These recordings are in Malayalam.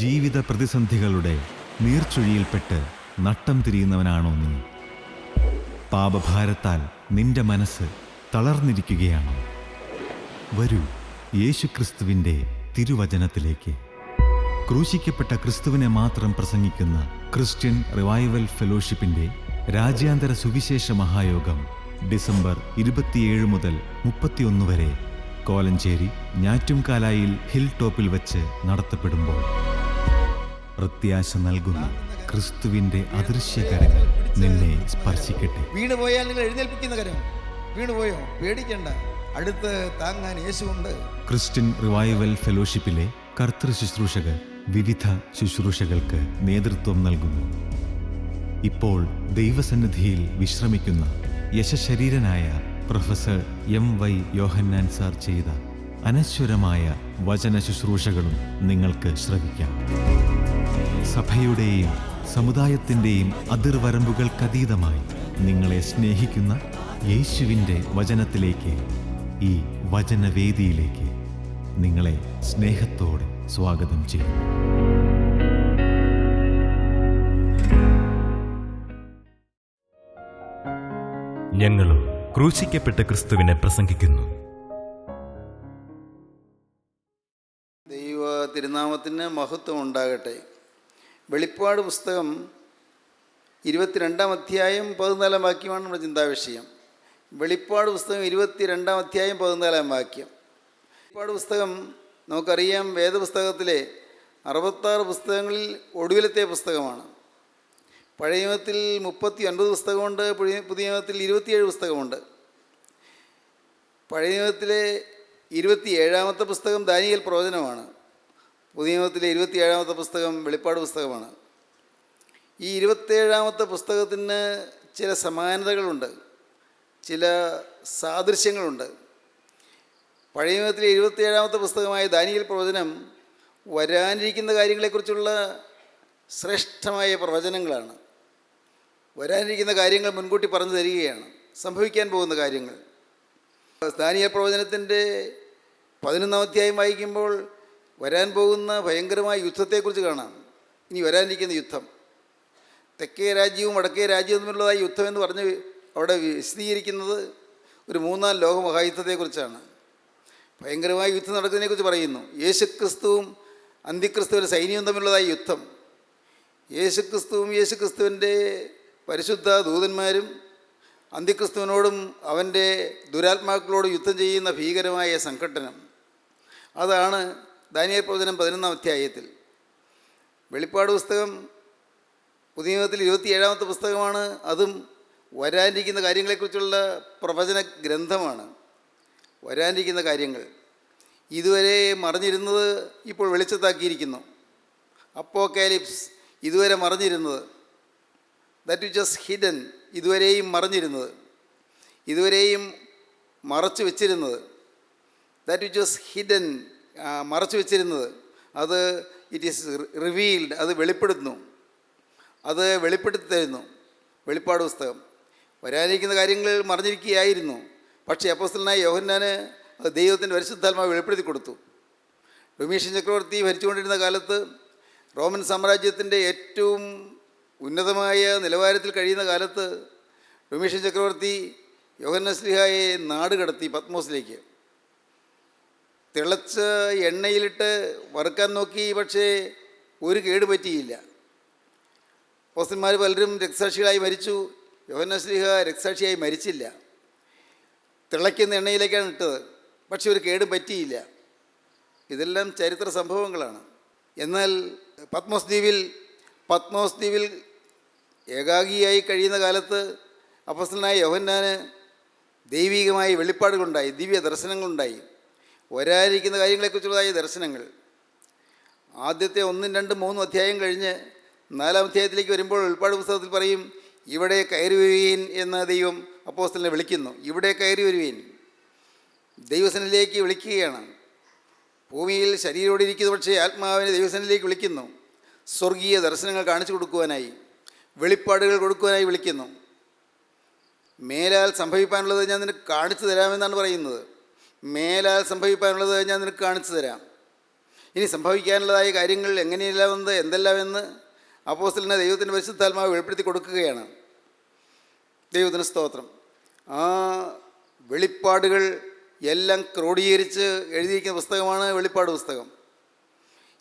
ജീവിത പ്രതിസന്ധികളുടെ നീർച്ചുഴിയിൽപ്പെട്ട് നട്ടം തിരിയുന്നവനാണോ നീ? പാപഭാരത്താൽ നിന്റെ മനസ്സ് തളർന്നിരിക്കുകയാണോ? വരൂ, യേശുക്രിസ്തുവിൻ്റെ തിരുവചനത്തിലേക്ക്. ക്രൂശിക്കപ്പെട്ട ക്രിസ്തുവിനെ മാത്രം പ്രസംഗിക്കുന്ന ക്രിസ്ത്യൻ റിവൈവൽ ഫെലോഷിപ്പിൻ്റെ രാജ്യാന്തര സുവിശേഷ മഹായോഗം ഡിസംബർ 27 മുതൽ 31 വരെ കോലഞ്ചേരി ഞാറ്റുംകാലായിൽ ഹിൽ ടോപ്പിൽ വച്ച് നടത്തപ്പെടുമ്പോൾ പ്രത്യാശ നൽകുന്ന ക്രിസ്തുവിൻ്റെ അദൃശ്യകരങ്ങൾ നിന്നെ സ്പർശിക്കട്ടെ. വീണുപോയാൽ നിങ്ങൾ എഴുന്നേൽപ്പിക്കുന്ന കരം. വീണുപോയോ? പേടിക്കണ്ട, അടുത്ത് താങ്ങാൻ യേശുവുണ്ട്. ക്രിസ്ത്യൻ റിവൈവൽ ഫെലോഷിപ്പിലെ കർത്തൃ ശുശ്രൂഷകർ വിവിധ ശുശ്രൂഷകൾക്ക് നേതൃത്വം നൽകുന്നു. ഇപ്പോൾ ദൈവസന്നിധിയിൽ വിശ്രമിക്കുന്ന യശശരീരനായ പ്രൊഫസർ MY യോഹന്നാൻ സാർ ചെയ്ത അനശ്വരമായ വചന ശുശ്രൂഷകളും നിങ്ങൾക്ക് ശ്രവിക്കാം. സഭയുടെയും സമുദായത്തിൻ്റെയും അതിർവരമ്പുകൾക്കതീതമായി നിങ്ങളെ സ്നേഹിക്കുന്ന യേശുവിൻ്റെ വചനത്തിലേക്ക്, ഈ വചനവേദിയിലേക്ക് നിങ്ങളെ സ്നേഹത്തോടെ സ്വാഗതം ചെയ്യുന്നു. ഞങ്ങളും ക്രൂശിക്കപ്പെട്ട ക്രിസ്തുവിനെ പ്രസംഗിക്കുന്നു. ദൈവ തിരുനാമത്തിന് മഹത്വം ഉണ്ടാകട്ടെ. വെളിപ്പാട് പുസ്തകം 22-ാം അധ്യായം 14-ാം വാക്യമാണ് നമ്മുടെ ചിന്താവിഷയം. വെളിപ്പാട് പുസ്തകം 22-ാം അധ്യായം 14-ാം വാക്യം. വെളിപ്പാട് പുസ്തകം നമുക്കറിയാം, വേദപുസ്തകത്തിലെ 66 പുസ്തകങ്ങളിൽ ഒടുവിലത്തെ പുസ്തകമാണ്. പഴയ നിയമത്തിൽ 39 പുസ്തകമുണ്ട്, പുതിയ നിയമത്തിൽ 27 പുസ്തകമുണ്ട്. പഴയ നിയമത്തിലെ 27-ാമത്തെ പുസ്തകം ദാനിയേൽ പ്രവചനമാണ്. പുതിയ നിയമത്തിലെ 27-ാമത്തെ പുസ്തകം വെളിപ്പാട് പുസ്തകമാണ്. ഈ 27-ാമത്തെ പുസ്തകത്തിന് ചില സമാനതകളുണ്ട്, ചില സാദൃശ്യങ്ങളുണ്ട്. പഴയ നിയമത്തിലെ 27-ാമത്തെ പുസ്തകമായ ദാനിയേൽ പ്രവചനം വരാനിരിക്കുന്ന കാര്യങ്ങളെക്കുറിച്ചുള്ള ശ്രേഷ്ഠമായ പ്രവചനങ്ങളാണ്. വരാനിരിക്കുന്ന കാര്യങ്ങൾ മുൻകൂട്ടി പറഞ്ഞു തരികയാണ്, സംഭവിക്കാൻ പോകുന്ന കാര്യങ്ങൾ. ദാനിയേൽ പ്രവചനത്തിൻ്റെ 11-ാം അധ്യായം വായിക്കുമ്പോൾ വരാൻ പോകുന്ന ഭയങ്കരമായ യുദ്ധത്തെക്കുറിച്ച് കാണാം. ഇനി വരാനിരിക്കുന്ന യുദ്ധം, തെക്കേ രാജ്യവും വടക്കേ രാജ്യവും തമ്മിലുള്ളതായ യുദ്ധം എന്ന് പറഞ്ഞ് അവിടെ വിശദീകരിക്കുന്നത് ഒരു 3-ാം ലോകമഹായുദ്ധത്തെക്കുറിച്ചാണ്. ഭയങ്കരമായ യുദ്ധം നടക്കുന്നതിനെക്കുറിച്ച് പറയുന്നു. യേശുക്രിസ്തുവും അന്തിക്രിസ്തുവിൻ്റെ സൈന്യവും തമ്മിലുള്ളതായ യുദ്ധം, യേശുക്രിസ്തുവും യേശുക്രിസ്തുവിൻ്റെ പരിശുദ്ധ ദൂതന്മാരും അന്തിക്രിസ്തുവിനോടും അവൻ്റെ ദുരാത്മാക്കളോടും യുദ്ധം ചെയ്യുന്ന ഭീകരമായ സംഘട്ടനം, അതാണ് ദാനിയേൽ പ്രവചനം 11-ാം അധ്യായത്തിൽ. വെളിപ്പാട് പുസ്തകം പുതിയ നിയമത്തിൽ 27-ാമത്തെ പുസ്തകമാണ്. അതും വരാനിരിക്കുന്ന കാര്യങ്ങളെക്കുറിച്ചുള്ള പ്രവചന ഗ്രന്ഥമാണ്. വരാനിരിക്കുന്ന കാര്യങ്ങൾ ഇതുവരെ മറഞ്ഞിരുന്നത് ഇപ്പോൾ വെളിച്ചത്താക്കിയിരിക്കുന്നു. അപ്പോക്കാലിപ്സ് ഇതുവരെ മറഞ്ഞിരുന്നത്, ദാറ്റ് വിച്ച് വാസ് ഹിഡൻ, ഇതുവരെയും മറഞ്ഞിരുന്നത്, ഇതുവരെയും മറച്ചു വെച്ചിരുന്നത്, ദാറ്റ് വിച്ച് വാസ് ഹിഡൻ, മറച്ചു വെച്ചിരുന്നത്, അത് ഇറ്റ് ഈസ് റിവീൽഡ്, അത് വെളിപ്പെടുത്തുന്നു, അത് വെളിപ്പെടുത്തി തരുന്നു വെളിപ്പാട് പുസ്തകം. വരാനിരിക്കുന്ന കാര്യങ്ങൾ മറഞ്ഞിരിക്കുകയായിരുന്നു. പക്ഷേ അപ്പോസ്തലനായ യോഹന്നാന് അത് ദൈവത്തിൻ്റെ പരിശുദ്ധാത്മാവ് വെളിപ്പെടുത്തി കൊടുത്തു. ഡൊമീഷ്യൻ ചക്രവർത്തി ഭരിച്ചുകൊണ്ടിരുന്ന കാലത്ത്, റോമൻ സാമ്രാജ്യത്തിൻ്റെ ഏറ്റവും ഉന്നതമായ നിലവാരത്തിൽ കഴിയുന്ന കാലത്ത്, ഡൊമീഷ്യൻ ചക്രവർത്തി യോഹന്നാൻ ശ്ലീഹായെ നാട് കടത്തി പത്മോസിലേക്ക്. തിളച്ച എണ്ണയിലിട്ട് വറുക്കാൻ നോക്കി, പക്ഷേ ഒരു കേട് പറ്റിയില്ല. അപ്പോസ്തലന്മാർ പലരും രക്തസാക്ഷികളായി മരിച്ചു. യോഹന്നാൻ ശ്ലീഹ രക്തസാക്ഷിയായി മരിച്ചില്ല. തിളയ്ക്കുന്ന എണ്ണയിലേക്കാണ് ഇട്ടത്, പക്ഷെ ഒരു കേടും പറ്റിയില്ല. ഇതെല്ലാം ചരിത്ര സംഭവങ്ങളാണ്. എന്നാൽ പത്മോസ് ദ്വീപിൽ ഏകാഗിയായി കഴിയുന്ന കാലത്ത് അപ്പോസ്തലനായ യോഹന്നാന് ദൈവികമായ വെളിപ്പാടുകളുണ്ടായി, ദിവ്യ ദർശനങ്ങളുണ്ടായി, വരാനിരിക്കുന്ന കാര്യങ്ങളെക്കുറിച്ചുള്ളതായ ദർശനങ്ങൾ. ആദ്യത്തെ 1, 2, 3 അധ്യായം കഴിഞ്ഞ് 4-ാം അധ്യായത്തിലേക്ക് വരുമ്പോൾ വെളിപ്പാട് പുസ്തകത്തിൽ പറയും, ഇവിടെ കയറി വരുവീൻ എന്ന ദൈവം അപ്പോസ്തലനെ വിളിക്കുന്നു. ഇവിടെ കയറി വരുവീൻ, ദൈവസന്നിധിയിലേക്ക് വിളിക്കുകയാണ്. ഭൂമിയിൽ ശരീരോടെ ഇരിക്കുന്നു, പക്ഷേ ആത്മാവിനെ ദൈവസന്നിധിയിലേക്ക് വിളിക്കുന്നു. സ്വർഗീയ ദർശനങ്ങൾ കാണിച്ചു കൊടുക്കുവാനായി, വെളിപ്പാടുകൾ കൊടുക്കുവാനായി വിളിക്കുന്നു. മേലാൽ സംഭവിക്കാനുള്ളത് ഞാൻ നിനക്ക് കാണിച്ചു തരാമെന്നാണ് പറയുന്നത്. മേലാൽ സംഭവിക്കാനുള്ളത് ഞാൻ നിനക്ക് കാണിച്ചു തരാം. ഇനി സംഭവിക്കാനുള്ളതായ കാര്യങ്ങൾ എങ്ങനെയെല്ലാമെന്ന് എന്തെല്ലാമെന്ന് അപ്പോസ്തലനെ ദൈവത്തിൻ്റെ പരിശുദ്ധാത്മാവ് വെളിപ്പെടുത്തി കൊടുക്കുകയാണ്. ദൈവത്തിന് സ്തോത്രം. ആ വെളിപ്പാടുകൾ എല്ലാം ക്രോഡീകരിച്ച് എഴുതിയിരിക്കുന്ന പുസ്തകമാണ് വെളിപ്പാട് പുസ്തകം.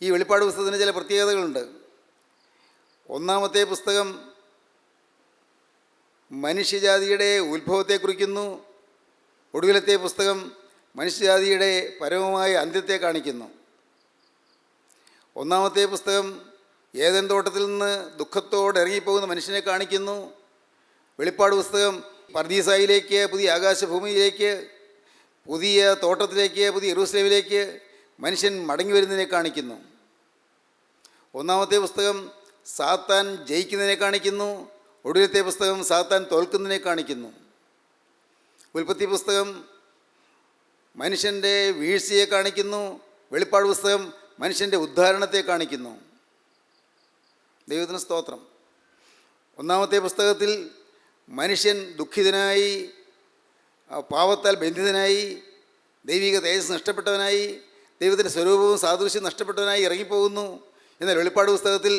ഈ വെളിപ്പാട് പുസ്തകത്തിന് ചില പ്രത്യേകതകളുണ്ട്. ഒന്നാമത്തെ പുസ്തകം മനുഷ്യജാതിയുടെ ഉത്ഭവത്തെ കുറിക്കുന്നു. ഒടുവിലത്തെ പുസ്തകം മനുഷ്യജാതിയുടെ പരമമായ അന്ത്യത്തെ കാണിക്കുന്നു. ഒന്നാമത്തെ പുസ്തകം ഏദൻ തോട്ടത്തിൽ നിന്ന് ദുഃഖത്തോടെ ഇറങ്ങിപ്പോകുന്ന മനുഷ്യനെ കാണിക്കുന്നു. വെളിപ്പാട് പുസ്തകം പർദീസായിലേക്ക്, പുതിയ ആകാശഭൂമിയിലേക്ക്, പുതിയ തോട്ടത്തിലേക്ക്, പുതിയ യെരൂശലേമിലേക്ക് മനുഷ്യൻ മടങ്ങി വരുന്നതിനെ കാണിക്കുന്നു. ഒന്നാമത്തെ പുസ്തകം സാത്താൻ ജയിക്കുന്നതിനെ കാണിക്കുന്നു. ഒടുവിലത്തെ പുസ്തകം സാത്താൻ തോൽക്കുന്നതിനെ കാണിക്കുന്നു. ഉൽപ്പത്തി പുസ്തകം മനുഷ്യൻ്റെ വീഴ്ചയെ കാണിക്കുന്നു. വെളിപ്പാട് പുസ്തകം മനുഷ്യൻ്റെ ഉദ്ധാരണത്തെ കാണിക്കുന്നു. ദൈവത്തിന് സ്തോത്രം. ഒന്നാമത്തെ പുസ്തകത്തിൽ മനുഷ്യൻ ദുഃഖിതനായി, പാപത്താൽ ബന്ധിതനായി, ദൈവിക തേജസ് നഷ്ടപ്പെട്ടവനായി, ദൈവത്തിൻ്റെ സ്വരൂപവും സാദൃശ്യവും നഷ്ടപ്പെട്ടവനായി ഇറങ്ങിപ്പോകുന്നു. എന്നാൽ വെളിപ്പാട് പുസ്തകത്തിൽ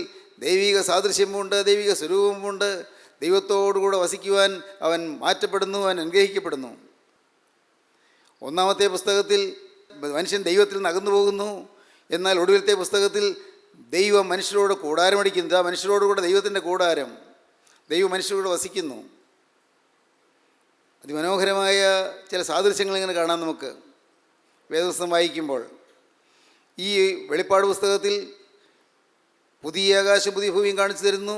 ദൈവിക സാദൃശ്യമുണ്ട്, ദൈവിക സ്വരൂപമുണ്ട്. ദൈവത്തോടുകൂടെ വസിക്കുവാൻ അവൻ മാറ്റപ്പെടുന്നു, അവൻ അനുഗ്രഹിക്കപ്പെടുന്നു. ഒന്നാമത്തെ പുസ്തകത്തിൽ മനുഷ്യൻ ദൈവത്തിൽ നിന്ന് അകന്നു പോകുന്നു. എന്നാൽ ഒടുവിലത്തെ പുസ്തകത്തിൽ ദൈവം മനുഷ്യരോട് കൂടാരമടിക്കുന്നത്, ആ മനുഷ്യരോടുകൂടെ ദൈവത്തിൻ്റെ കൂടാരം, ദൈവം മനുഷ്യരോട് വസിക്കുന്നു. അതിമനോഹരമായ ചില സാദൃശ്യങ്ങൾ ഇങ്ങനെ കാണാം നമുക്ക് വേദപുസ്തകം വായിക്കുമ്പോൾ. ഈ വെളിപ്പാട് പുസ്തകത്തിൽ പുതിയ ആകാശം പുതിയ ഭൂമിയും കാണിച്ചു തരുന്നു.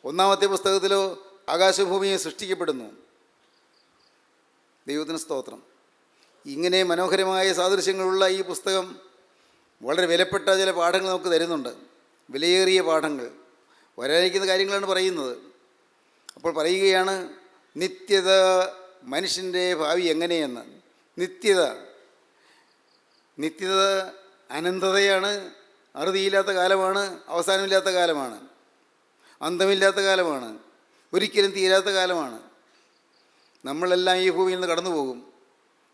ഒന്നാമത്തെ പുസ്തകത്തിലോ ആകാശഭൂമിയും സൃഷ്ടിക്കപ്പെടുന്നു. ദൈവത്തിന് സ്തോത്രം. ഇങ്ങനെ മനോഹരമായ സാദൃശ്യങ്ങളുള്ള ഈ പുസ്തകം വളരെ വിലപ്പെട്ട ചില പാഠങ്ങൾ നമുക്ക് തരുന്നുണ്ട്, വിലയേറിയ പാഠങ്ങൾ. വരാനിരിക്കുന്ന കാര്യങ്ങളാണ് പറയുന്നത്. അപ്പോൾ പറയുകയാണ് നിത്യത, മനുഷ്യൻ്റെ ഭാവി എങ്ങനെയെന്ന്. നിത്യത അനന്തതയാണ്. അറുതിയില്ലാത്ത കാലമാണ്, അവസാനമില്ലാത്ത കാലമാണ്, അന്തമില്ലാത്ത കാലമാണ്, ഒരിക്കലും തീരാത്ത കാലമാണ്. നമ്മളെല്ലാം ഈ ഭൂമിയിൽ നിന്ന് കടന്നു പോകും.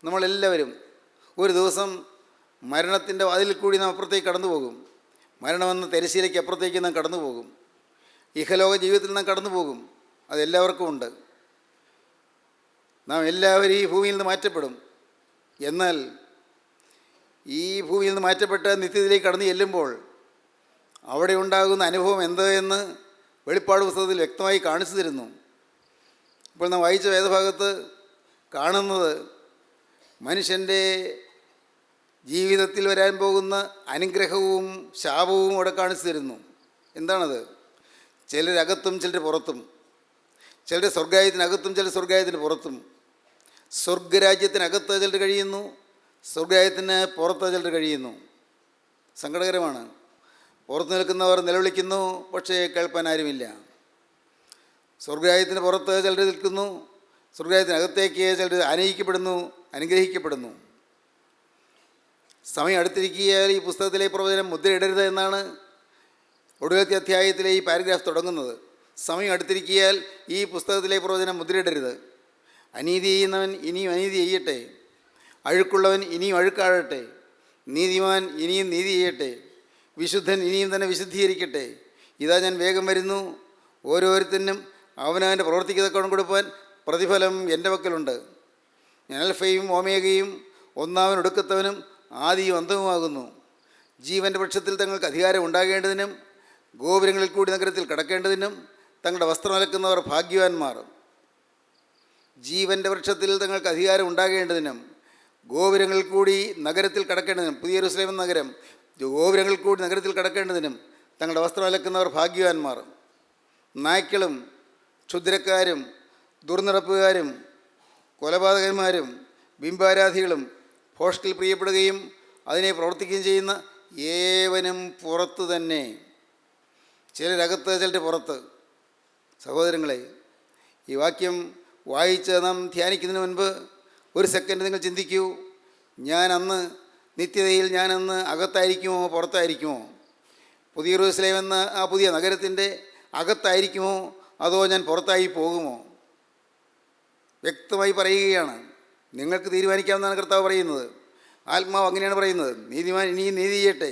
നമ്മളെല്ലാവരും ഒരു ദിവസം മരണത്തിൻ്റെ വാതിലിൽ കൂടി നാം അപ്പുറത്തേക്ക് കടന്നു പോകും. മരണമെന്ന തെരശ്ശീലയ്ക്ക് അപ്പുറത്തേക്ക് നാം കടന്നു പോകും. ഇഹലോക ജീവിതത്തിൽ നാം കടന്നു പോകും. അതെല്ലാവർക്കും ഉണ്ട്. നാം എല്ലാവരും ഈ ഭൂമിയിൽ നിന്ന് മാറ്റപ്പെടും. എന്നാൽ ഈ ഭൂമിയിൽ നിന്ന് മാറ്റപ്പെട്ട നിത്യതയിലേക്ക് കടന്നു ചെല്ലുമ്പോൾ അവിടെ ഉണ്ടാകുന്ന അനുഭവം എന്ത് എന്ന് വെളിപ്പാട് പുസ്തകത്തിൽ വ്യക്തമായി കാണിച്ചു തരുന്നു. ഇപ്പോൾ നാം വായിച്ച വേദഭാഗത്ത് കാണുന്നത് മനുഷ്യൻ്റെ ജീവിതത്തിൽ വരാൻ പോകുന്ന അനുഗ്രഹവും ശാപവും അവിടെ കാണിച്ചു തരുന്നു. എന്താണത്? ചിലരകത്തും ചിലർ പുറത്തും, ചിലർ സ്വർഗായത്തിനകത്തും ചിലർ സ്വർഗായത്തിന് പുറത്തും. സ്വർഗരാജ്യത്തിനകത്ത് ചിലർ കഴിയുന്നു, സ്വർഗരാജ്യത്തിന് പുറത്ത് ചിലർ കഴിയുന്നു. സങ്കടകരമാണ്. പുറത്ത് നിൽക്കുന്നവർ നിലവിളിക്കുന്നു, പക്ഷേ കേൾപ്പാൻ ആരുമില്ല. സ്വർഗരാജ്യത്തിന് പുറത്ത് ചിലർ നിൽക്കുന്നു, സ്വർഗരാജ്യത്തിനകത്തേക്ക് ചിലർ ആനയിക്കപ്പെടുന്നു, അനുഗ്രഹിക്കപ്പെടുന്നു. സമയം അടുത്തിരിക്കിയാൽ ഈ പുസ്തകത്തിലെ പ്രവചനം മുദ്രയിടരുത് എന്നാണ് ഒടുവിലത്തെ അധ്യായത്തിലെ ഈ പാരഗ്രാഫ് തുടങ്ങുന്നത്. സമയം അടുത്തിരിക്കിയാൽ ഈ പുസ്തകത്തിലെ പ്രവചനം മുദ്രയിടരുത്. അനീതി ചെയ്യുന്നവൻ ഇനിയും അനീതി ചെയ്യട്ടെ, അഴുക്കുള്ളവൻ ഇനിയും അഴുക്കാഴട്ടെ, നീതിമാൻ ഇനിയും നീതി ചെയ്യട്ടെ, വിശുദ്ധൻ ഇനിയും തന്നെ വിശുദ്ധീകരിക്കട്ടെ. ഇതാ ഞാൻ വേഗം വരുന്നു, ഓരോരുത്തനും അവനവൻ്റെ പ്രവർത്തിക്ക് തക്കവണ്ണം കൊടുപ്പാൻ പ്രതിഫലം എൻ്റെ പക്കലുണ്ട്. ഞാൻ അൽഫയും ഓമേഗയും, ഒന്നാമൻ ഒടുക്കത്തവനും ആദിയും അന്തവുമാകുന്നു. ജീവൻ്റെ പക്ഷത്തിൽ തങ്ങൾക്ക് അധികാരം ഉണ്ടാകേണ്ടതിനും ഗോപുരങ്ങളിൽ കൂടി നഗരത്തിൽ കടക്കേണ്ടതിനും തങ്ങളുടെ വസ്ത്രം അലക്കുന്നവർ ഭാഗ്യവാന്മാർ. ജീവൻ്റെ വൃക്ഷത്തിൽ തങ്ങൾക്ക് അധികാരം ഉണ്ടാകേണ്ടതിനും ഗോപുരങ്ങളിൽ കൂടി നഗരത്തിൽ കടക്കേണ്ടതിനും, പുതിയ യെരൂശലേം നഗരം, ഗോപുരങ്ങളിൽ കൂടി നഗരത്തിൽ കടക്കേണ്ടതിനും തങ്ങളുടെ വസ്ത്രം അലക്കുന്നവർ ഭാഗ്യവാന്മാർ. നായ്ക്കളും ക്ഷുദ്രക്കാരും ദുർനടപ്പുകാരും കൊലപാതകന്മാരും ബിംബാരാധികളും ഭോഷ്കിൽ പ്രിയപ്പെടുകയും അതിനെ പ്രവർത്തിക്കുകയും ചെയ്യുന്ന ഏവനും പുറത്തു തന്നെ. ചിലരകത്ത് ചിലർ പുറത്ത്. സഹോദരങ്ങളെ, ഈ വാക്യം വായിച്ച് നാം ധ്യാനിക്കുന്നതിന് മുൻപ് ഒരു സെക്കൻഡ് നിങ്ങൾ ചിന്തിക്കൂ. ഞാൻ അന്ന് നിത്യതയിൽ ഞാനന്ന് അകത്തായിരിക്കുമോ പുറത്തായിരിക്കുമോ? പുതിയ യെരൂശലേം എന്ന ആ പുതിയ നഗരത്തിൻ്റെ അകത്തായിരിക്കുമോ അതോ ഞാൻ പുറത്തായി പോകുമോ? വ്യക്തമായി പറയുകയാണ്. നിങ്ങൾക്ക് തീരുമാനിക്കാമെന്നാണ് കർത്താവ് പറയുന്നത്. ആത്മാവ് അങ്ങനെയാണ് പറയുന്നത്. നീതിമാൻ ഇനിയും നീതി ചെയ്യട്ടെ,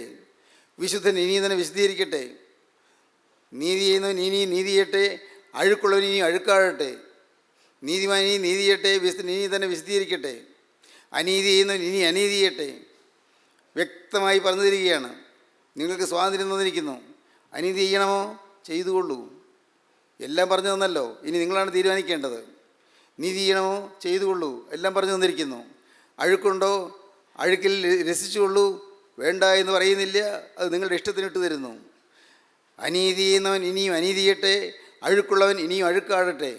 വിശുദ്ധൻ ഇനിയും തന്നെ വിശുദ്ധീകരിക്കട്ടെ. നീതി ചെയ്യുന്നവൻ ഇനിയും നീതി ചെയ്യട്ടെ, അഴുക്കുള്ളവൻ ഇനിയും അഴുക്കാഴട്ടെ. നീതിമാൻ ഇനി നീതി ചെയ്യട്ടെ, വിശുദ്ധൻ ഇനി തന്നെ വിശുദ്ധീകരിക്കട്ടെ. അനീതി ചെയ്യുന്നവൻ ഇനി അനീതി ചെയ്യട്ടെ. വ്യക്തമായി പറഞ്ഞു തരികയാണ്. നിങ്ങൾക്ക് സ്വാതന്ത്ര്യം തന്നിരിക്കുന്നു. അനീതി ചെയ്യണമോ? ചെയ്തുകൊള്ളൂ. എല്ലാം പറഞ്ഞു തന്നല്ലോ, ഇനി നിങ്ങളാണ് തീരുമാനിക്കേണ്ടത്. നീതി ചെയ്യണമോ? ചെയ്തുകൊള്ളൂ. എല്ലാം പറഞ്ഞു തന്നിരിക്കുന്നു. അഴുക്കുണ്ടോ? അഴുക്കിൽ രസിച്ചുകൊള്ളൂ. വേണ്ട എന്ന് പറയുന്നില്ല, അത് നിങ്ങളുടെ ഇഷ്ടത്തിനിട്ട് തരുന്നു. അനീതി ചെയ്യുന്നവൻ ഇനിയും അനീതി ചെയ്യട്ടെ, അഴുക്കുള്ളവൻ ഇനിയും അഴുക്കാടട്ടെ.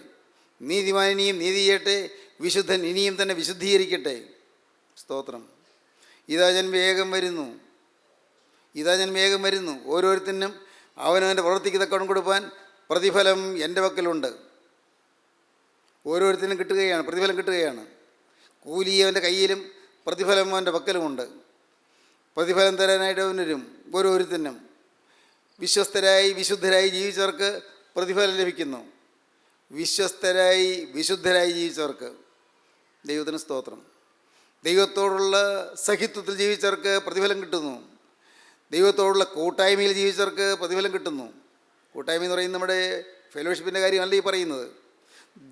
നീതിമാൻ ഇനിയും നീതി ചെയ്യട്ടെ, വിശുദ്ധൻ ഇനിയും തന്നെ വിശുദ്ധീകരിക്കട്ടെ. സ്തോത്രം. ഇതാ ഞാൻ വേഗം വരുന്നു, ഇതാ ഞാൻ വേഗം വരുന്നു. ഓരോരുത്തരും അവനവൻ്റെ പ്രവൃത്തിക്ക് തക്കവണ്ണം കൊടുപ്പാൻ പ്രതിഫലം എൻ്റെ പക്കലുണ്ട്. ഓരോരുത്തരും കിട്ടുകയാണ്, പ്രതിഫലം കിട്ടുകയാണ്. കൂലി അവൻ്റെ കയ്യിലും പ്രതിഫലം അവൻ്റെ പക്കലുമുണ്ട്. പ്രതിഫലം തരാനായിട്ട് അവൻ വരും. ഓരോരുത്തരും വിശ്വസ്തരായി വിശുദ്ധരായി ജീവിച്ചവർക്ക് പ്രതിഫലം ലഭിക്കുന്നു. വിശ്വസ്തരായി വിശുദ്ധരായി ജീവിച്ചവർക്ക് ദൈവത്തിന് സ്തോത്രം. ദൈവത്തോടുള്ള സഹിത്വത്തിൽ ജീവിച്ചവർക്ക് പ്രതിഫലം കിട്ടുന്നു. ദൈവത്തോടുള്ള കൂട്ടായ്മയിൽ ജീവിച്ചവർക്ക് പ്രതിഫലം കിട്ടുന്നു. കൂട്ടായ്മ എന്ന് പറയുന്നത് നമ്മുടെ ഫെലോഷിപ്പിൻ്റെ കാര്യമല്ല ഈ പറയുന്നത്.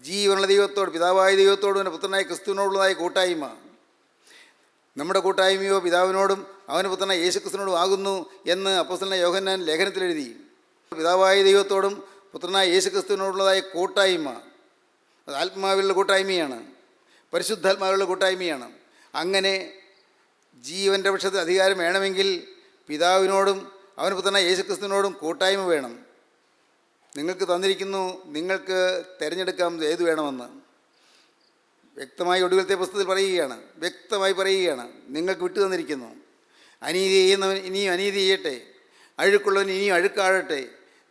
ജീവനുള്ള ദൈവത്തോട്, പിതാവായ ദൈവത്തോടും എൻ്റെ പുത്രനായ ക്രിസ്തുവിനോടുള്ളതായ കൂട്ടായ്മ. നമ്മുടെ കൂട്ടായ്മയോ പിതാവിനോടും അവൻ്റെ പുത്രനായ യേശു ക്രിസ്തുവിനോടും ആകുന്നു എന്ന് അപ്പോസ്തലനായ യോഹന്നാൻ ലേഖനത്തിൽ എഴുതി. പിതാവായ ദൈവത്തോടും പുത്രനായ യേശു ക്രിസ്തുവിനോടുള്ളതായ കൂട്ടായ്മ അത് ആത്മാവിലുള്ള കൂട്ടായ്മയാണ്, പരിശുദ്ധാത്മാവിലുള്ള കൂട്ടായ്മയാണ്. അങ്ങനെ ജീവൻ്റെ പക്ഷത്തിൽ അധികാരം വേണമെങ്കിൽ പിതാവിനോടും അവൻ്റെ പുത്രനായ യേശു ക്രിസ്തുവിനോടും കൂട്ടായ്മ വേണം. നിങ്ങൾക്ക് തന്നിരിക്കുന്നു, നിങ്ങൾക്ക് തിരഞ്ഞെടുക്കാം ഏത് വേണമെന്ന്. വ്യക്തമായി ഒടുവിലത്തെ പുസ്തകത്തിൽ പറയുകയാണ്, വ്യക്തമായി പറയുകയാണ്, നിങ്ങൾക്ക് വിട്ടു തന്നിരിക്കുന്നു. അനീതി ചെയ്യുന്നവൻ ഇനിയും അനീതി ചെയ്യട്ടെ, അഴുക്കുള്ളവൻ ഇനിയും അഴുക്കാഴട്ടെ.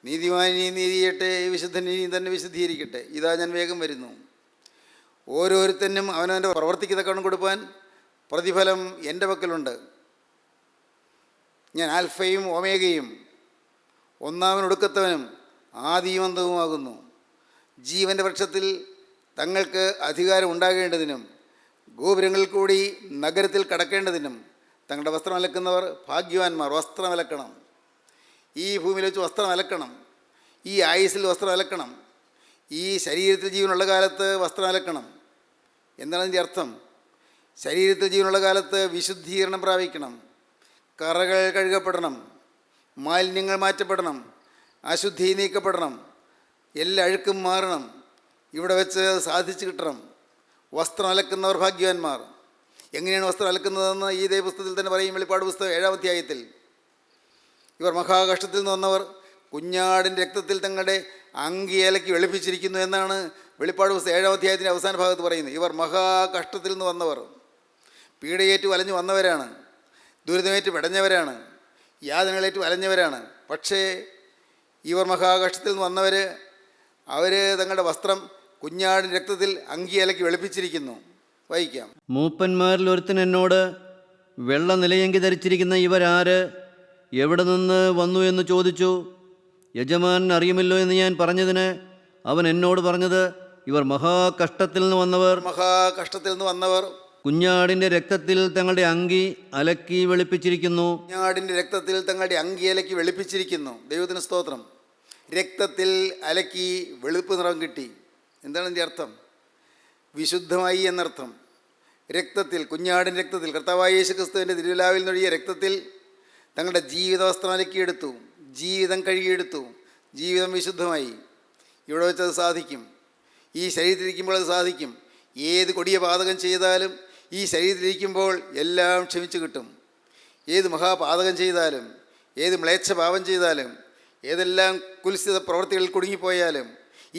നീതിമാൻ ഇനിയും നീതി ചെയ്യട്ടെ, വിശുദ്ധൻ ഇനിയും തന്നെ വിശുദ്ധീകരിക്കട്ടെ. ഇതാ ഞാൻ വേഗം വരുന്നു. ഓരോരുത്തനും അവനവൻ്റെ പ്രവർത്തിക്ക് തക്കവണ്ണം കൊടുപ്പാൻ പ്രതിഫലം എൻ്റെ പക്കലുണ്ട്. ഞാൻ ആൽഫയും ഒമേഗയും, ഒന്നാമൻ ഒടുക്കത്തവനും ആദിയും അന്തവുമാകുന്നു. ജീവൻ്റെ വൃക്ഷത്തിൽ തങ്ങൾക്ക് അധികാരം ഉണ്ടാകേണ്ടതിനും ഗോപുരങ്ങളിൽ കൂടി നഗരത്തിൽ കടക്കേണ്ടതിനും തങ്ങളുടെ വസ്ത്രം അലക്കുന്നവർ ഭാഗ്യവാന്മാർ. വസ്ത്രം അലക്കണം. ഈ ഭൂമിയിൽ വെച്ച് വസ്ത്രം അലക്കണം. ഈ ആയുസ്സിൽ വസ്ത്രം അലക്കണം. ഈ ശരീരത്തിൽ ജീവനുള്ള കാലത്ത് വസ്ത്രം അലക്കണം. എന്താണ് അതിൻ്റെ അർത്ഥം? ശരീരത്തിൽ ജീവനുള്ള കാലത്ത് വിശുദ്ധീകരണം പ്രാപിക്കണം. കറകൾ കഴുകപ്പെടണം, മാലിന്യങ്ങൾ മാറ്റപ്പെടണം, അശുദ്ധി നീക്കപ്പെടണം, എല്ലാ അഴുക്കും മാറണം. ഇവിടെ വെച്ച് സാധിച്ചു കിട്ടണം. വസ്ത്രം അലക്കുന്നവർ ഭാഗ്യവാന്മാർ. എങ്ങനെയാണ് വസ്ത്രം അലക്കുന്നതെന്ന് ഈ ദൈവപുസ്തകത്തിൽ തന്നെ പറയും. വെളിപ്പാട് പുസ്തകം 7-ാം അധ്യായത്തിൽ ഇവർ മഹാകഷ്ടത്തിൽ നിന്ന് വന്നവർ കുഞ്ഞാടിൻ്റെ രക്തത്തിൽ തങ്ങളുടെ അങ്കി അലക്കി വെളുപ്പിച്ചിരിക്കുന്നു എന്നാണ് വെളിപ്പാട് പുസ്തകം 7-ാം അധ്യായത്തിൻ്റെ അവസാന ഭാഗത്ത് പറയുന്നത്. ഇവർ മഹാകഷ്ടത്തിൽ നിന്ന് വന്നവർ, പീഡയേറ്റ് വലഞ്ഞു വന്നവരാണ്, ദുരിതമേറ്റ് പെടഞ്ഞവരാണ്, യാതനകളേറ്റ് വലഞ്ഞവരാണ്. പക്ഷേ ഇവർ മഹാകഷ്ടത്തിൽ നിന്ന് വന്നവർ, അവർ തങ്ങളുടെ വസ്ത്രം കുഞ്ഞാടിൻ്റെ രക്തത്തിൽ അങ്കി അലക്കി വെളുപ്പിച്ചിരിക്കുന്നു. വായിക്കാം. മൂപ്പന്മാരിൽ ഒരുത്തൻ എന്നോട്, വെള്ള നിലയങ്കി ധരിച്ചിരിക്കുന്ന ഇവരാര്, എവിടെ നിന്ന് വന്നു എന്ന് ചോദിച്ചു. യജമാനൻ അറിയുമല്ലോ എന്ന് ഞാൻ പറഞ്ഞതിന് അവൻ എന്നോട് പറഞ്ഞത്, ഇവർ മഹാകഷ്ടത്തിൽ നിന്ന് വന്നവർ, മഹാകഷ്ടത്തിൽ നിന്ന് വന്നവർ കുഞ്ഞാടിൻ്റെ രക്തത്തിൽ തങ്ങളുടെ അങ്കി അലക്കി വെളുപ്പിച്ചിരിക്കുന്നു. കുഞ്ഞാടിൻ്റെ രക്തത്തിൽ തങ്ങളുടെ അങ്കി അലക്കി വെളുപ്പിച്ചിരിക്കുന്നു. ദൈവത്തിന് സ്തോത്രം. രക്തത്തിൽ അലക്കി വെളുപ്പ് നിറം കിട്ടി. എന്താണ് ഇതിൻ്റെ അർത്ഥം? വിശുദ്ധമായി എന്നർത്ഥം. രക്തത്തിൽ, കുഞ്ഞാടിൻ്റെ രക്തത്തിൽ, കർത്താവായ യേശു ക്രിസ്തുവിൻ്റെ തിരുവിലാവിൽ നിന്നൊഴിയ രക്തത്തിൽ തങ്ങളുടെ ജീവിത വസ്ത്രം അലക്കിയെടുത്തു, ജീവിതം കഴുകിയെടുത്തു, ജീവിതം വിശുദ്ധമായി. ഇവിടെ വെച്ചത് സാധിക്കും. ഈ ശരീരത്തിലിരിക്കുമ്പോൾ അത് സാധിക്കും. ഏത് കൊടിയ പാതകം ചെയ്താലും ഈ ശരീരത്തിലിരിക്കുമ്പോൾ എല്ലാം ക്ഷമിച്ചു കിട്ടും. ഏത് മഹാപാതകം ചെയ്താലും, ഏത് മ്ലേച്ഛ പാപം ചെയ്താലും, ഏതെല്ലാം കുൽസിത പ്രവൃത്തികളിൽ കുടുങ്ങിപ്പോയാലും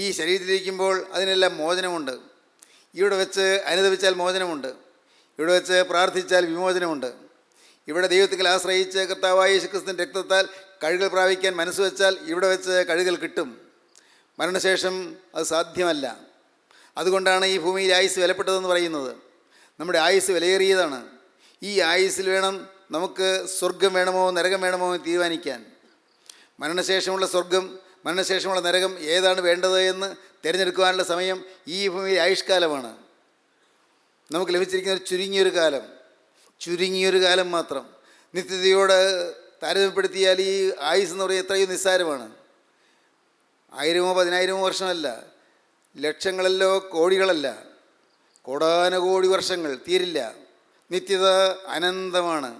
ഈ ശരീരത്തിലിരിക്കുമ്പോൾ അതിനെല്ലാം മോചനമുണ്ട്. ഇവിടെ വെച്ച് അനുദപിച്ചാൽ മോചനമുണ്ട്. ഇവിടെ വെച്ച് പ്രാർത്ഥിച്ചാൽ വിമോചനമുണ്ട്. ഇവിടെ ദൈവത്തിൽ ആശ്രയിച്ച് കർത്താവായ യേശുക്രിസ്തുവിൻ്റെ രക്തത്താൽ കഴുകൽ പ്രാപിക്കാൻ മനസ്സ് വെച്ചാൽ ഇവിടെ വെച്ച് കഴുകൽ കിട്ടും. മരണശേഷം അത് സാധ്യമല്ല. അതുകൊണ്ടാണ് ഈ ഭൂമിയിൽ ആയുസ് വിലപ്പെട്ടതെന്ന് പറയുന്നത്. നമ്മുടെ ആയുസ് വിലയേറിയതാണ്. ഈ ആയുസ്സിൽ വേണം നമുക്ക് സ്വർഗം വേണമോ നരകം വേണമോ എന്ന് തീരുമാനിക്കാൻ. മരണശേഷമുള്ള സ്വർഗം, മരണശേഷമുള്ള നരകം ഏതാണ് വേണ്ടത് എന്ന് തിരഞ്ഞെടുക്കുവാനുള്ള സമയം ഈ ഭൂമിയിൽ ആയുഷ്കാലമാണ്. നമുക്ക് ലഭിച്ചിരിക്കുന്ന ഒരു ചുരുങ്ങിയൊരു കാലം മാത്രം. നിത്യതയോട് താരതമ്യപ്പെടുത്തിയാൽ ഈ ആയുസ് എന്ന് പറയുന്നത് എത്രയോ നിസ്സാരമാണ്. 1000-ഓ 10,000-ഓ വർഷമല്ല, ലക്ഷങ്ങളല്ലോ കോടികളല്ല, കോടാനകോടി വർഷങ്ങൾ തീരില്ല. നിത്യത അനന്തമാണ്,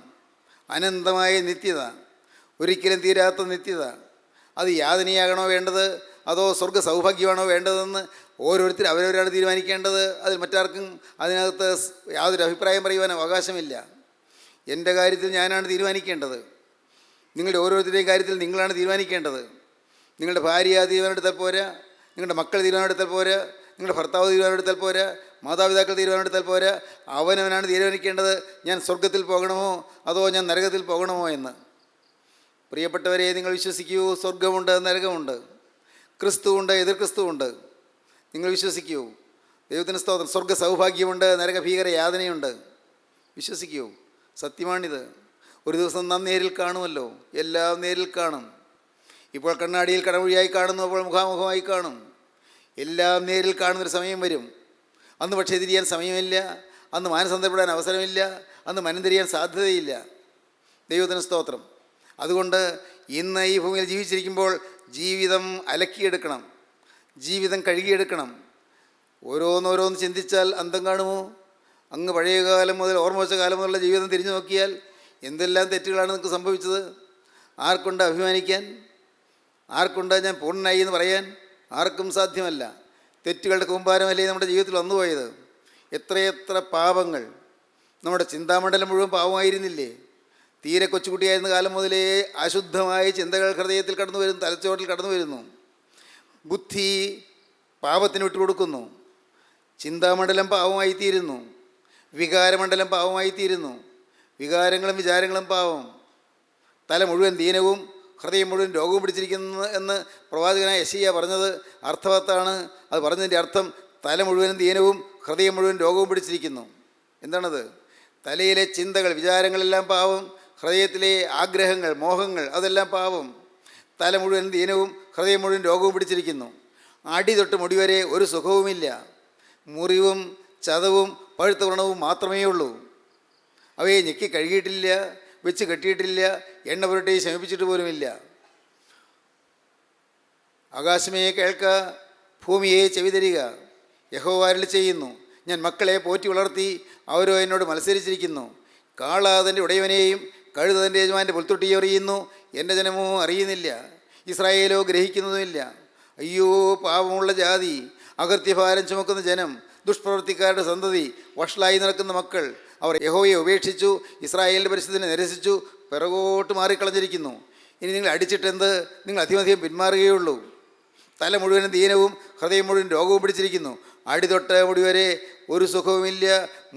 അനന്തമായ നിത്യത, ഒരിക്കലും തീരാത്ത നിത്യത. അത് യാതനയാകണോ വേണ്ടത് അതോ സ്വർഗ സൗഭാഗ്യമാണോ വേണ്ടതെന്ന് ഓരോരുത്തരും അവരവരാണ് തീരുമാനിക്കേണ്ടത്. അതിൽ മറ്റാർക്കും അതിനകത്ത് യാതൊരു അഭിപ്രായം പറയുവാൻ അവകാശമില്ല. എൻ്റെ കാര്യത്തിൽ ഞാനാണ് തീരുമാനിക്കേണ്ടത്. നിങ്ങളുടെ ഓരോരുത്തരുടെയും കാര്യത്തിൽ നിങ്ങളാണ് തീരുമാനിക്കേണ്ടത്. നിങ്ങളുടെ ഭാര്യ തീരുമാനമെടുത്താൽ പോരാ, നിങ്ങളുടെ മക്കൾ തീരുമാനമെടുത്താൽ പോരാ, നിങ്ങളുടെ ഭർത്താവ് തീരുമാനമെടുത്താൽ പോരാ, മാതാപിതാക്കൾ തീരുമാനമെടുത്താൽ പോരാ. അവനവനാണ് തീരുമാനിക്കേണ്ടത്, ഞാൻ സ്വർഗത്തിൽ പോകണമോ അതോ ഞാൻ നരകത്തിൽ പോകണമോ എന്ന്. പ്രിയപ്പെട്ടവരെ, നിങ്ങൾ വിശ്വസിക്കൂ, സ്വർഗമുണ്ട്, നരകമുണ്ട്, ക്രിസ്തുവുണ്ട്, എതിർ ക്രിസ്തുവുണ്ട്. നിങ്ങൾ വിശ്വസിക്കൂ. ദൈവത്തിന് സ്തോത്രം. സ്വർഗ സൗഭാഗ്യമുണ്ട്, നരകഭീകര യാതനയുണ്ട്. വിശ്വസിക്കൂ, സത്യമാണിത്. ഒരു ദിവസം നാം നേരിൽ കാണുമല്ലോ, എല്ലാം നേരിൽ കാണും. ഇപ്പോൾ കണ്ണാടിയിൽ കടമൊഴിയായി കാണുന്നു, അപ്പോൾ മുഖാമുഖമായി കാണും. എല്ലാം നേരിൽ കാണുന്നൊരു സമയം വരും. അന്ന് പക്ഷേ തിരിയാൻ സമയമില്ല, അന്ന് മാനസാന്തരപ്പെടാൻ അവസരമില്ല, അന്ന് മനം തിരിയാൻ സാധ്യതയില്ല. ദൈവത്തിന് സ്തോത്രം. അതുകൊണ്ട് ഇന്ന് ഈ ഭൂമിയിൽ ജീവിച്ചിരിക്കുമ്പോൾ ജീവിതം അലക്കിയെടുക്കണം, ജീവിതം കഴുകിയെടുക്കണം. ഓരോന്നോരോന്ന് ചിന്തിച്ചാൽ അന്തം കാണുമോ? അങ്ങ് പഴയ കാലം മുതൽ ഓർമ്മ വെച്ച കാലം മുതലുള്ള ജീവിതം തിരിഞ്ഞു നോക്കിയാൽ എന്തെല്ലാം തെറ്റുകളാണ് നിങ്ങൾക്ക് സംഭവിച്ചത്? ആർക്കുണ്ട് അഭിമാനിക്കാൻ? ആർക്കുണ്ട് ഞാൻ പൂർണ്ണനായി എന്ന് പറയാൻ? ആർക്കും സാധ്യമല്ല. തെറ്റുകളുടെ കൂമ്പാരമല്ലേ നമ്മുടെ ജീവിതത്തിൽ വന്നുപോയത്. എത്രയെത്ര പാപങ്ങൾ! നമ്മുടെ ചിന്താമണ്ഡലം മുഴുവൻ പാപമായിരുന്നില്ലേ? തീരെ കൊച്ചുകുട്ടിയായിരുന്ന കാലം മുതലേ അശുദ്ധമായ ചിന്തകൾ ഹൃദയത്തിൽ കടന്നു വരുന്നു, തലച്ചോറിൽ കടന്നു വരുന്നു. ബുദ്ധി പാപത്തിന് വിട്ടുകൊടുക്കുന്നു. ചിന്താമണ്ഡലം പാവമായിത്തീരുന്നു, വികാരമണ്ഡലം പാവമായിത്തീരുന്നു. വികാരങ്ങളും വിചാരങ്ങളും പാവം. തല മുഴുവൻ ദീനവും ഹൃദയം മുഴുവൻ രോഗവും പിടിച്ചിരിക്കുന്നു എന്ന് പ്രവാചകനായ യെശയ്യാ പറഞ്ഞത് അർത്ഥവത്താണ്. അത് പറഞ്ഞതിൻ്റെ അർത്ഥം തല മുഴുവൻ ദീനവും ഹൃദയം മുഴുവൻ രോഗവും പിടിച്ചിരിക്കുന്നു. എന്താണത്? തലയിലെ ചിന്തകൾ, വിചാരങ്ങളെല്ലാം പാവം, ഹൃദയത്തിലെ ആഗ്രഹങ്ങൾ, മോഹങ്ങൾ, അതെല്ലാം പാവം. തല മുഴുവൻ ദീനവും ഹൃദയം മുഴുവൻ രോഗവും പിടിച്ചിരിക്കുന്നു. അടി തൊട്ട് മുടി വരെ ഒരു സുഖവുമില്ല. മുറിവും ചതവും പഴുത്ത വ്രണവും മാത്രമേ ഉള്ളൂ. അവയെ ഞെക്കി കഴുകിയിട്ടില്ല, വെച്ച് കെട്ടിയിട്ടില്ല, എണ്ണ പുരട്ടി ശമിപ്പിച്ചിട്ട് പോലുമില്ല. ആകാശമേ കേൾക്ക, ഭൂമിയെ ചെവി തരിക. യഹോവ അരുളി ചെയ്യുന്നു, ഞാൻ മക്കളെ പോറ്റി വളർത്തി, അവരോ എന്നോട് മത്സരിച്ചിരിക്കുന്നു. കാള തൻ്റെ ഉടയവനെയും കഴുത തൻ്റെ യജമാൻ്റെ പുൽത്തൊട്ടിയെ അറിയുന്നു, എൻ്റെ ജനമോ അറിയുന്നില്ല, ഇസ്രായേലോ ഗ്രഹിക്കുന്നതുമില്ല. അയ്യോ പാപമുള്ള ജാതി, അകൃത്യഭാരം ചുമക്കുന്ന ജനം, ദുഷ്പ്രവൃത്തിക്കാരുടെ സന്തതി, വഷളായി നടക്കുന്ന മക്കൾ. അവർ യഹോവയെ ഉപേക്ഷിച്ചു, ഇസ്രായേലിൻ്റെ പരിശുദ്ധനെ നിരസിച്ചു, പിറകോട്ട് മാറിക്കളഞ്ഞിരിക്കുന്നു. ഇനി നിങ്ങൾ അടിച്ചിട്ടെന്ത്? നിങ്ങൾ അധികം പിന്മാറുകയുള്ളൂ. തല മുഴുവനും ദീനവും ഹൃദയം മുഴുവൻ രോഗവും പിടിച്ചിരിക്കുന്നു. അടി തൊട്ട് മുടി വരെ ഒരു സുഖവുമില്ല.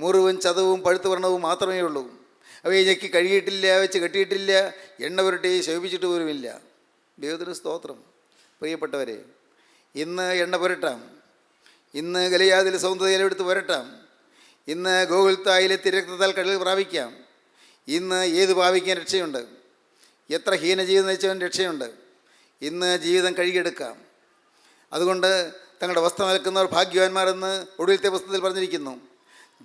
മുറിവും ചതവും പഴുത്ത വ്രണവും മാത്രമേ ഉള്ളൂ. അവയെ ഞെക്കി കഴുകിയിട്ടില്ല, വെച്ച് കെട്ടിയിട്ടില്ല, എണ്ണ പുരട്ടി ശോഭിച്ചിട്ട് പോലുമില്ല. ദൈവത്തിന് സ്തോത്രം. പ്രിയപ്പെട്ടവരെ, ഇന്ന് എണ്ണ പുരട്ടാം, ഇന്ന് ഗലിയാദിലെ സൗന്ദര്യമെടുത്ത് പുരട്ടാം, ഇന്ന് ഗോകുൽത്തായിലെ തിരക്തത്താൽ കടൽ പ്രാപിക്കാം. ഇന്ന് ഏത് പാപിക്കാൻ രക്ഷയുണ്ട്? എത്ര ഹീനജീവിതം നയിച്ചവൻ രക്ഷയുണ്ട്? ഇന്ന് ജീവിതം കഴുകിയെടുക്കാം. അതുകൊണ്ട് തങ്ങളുടെ വസ്ത്രം അലക്കുന്നവർ ഭാഗ്യവാന്മാരെന്ന് ഒടുവിലത്തെ പുസ്തകത്തിൽ പറഞ്ഞിരിക്കുന്നു.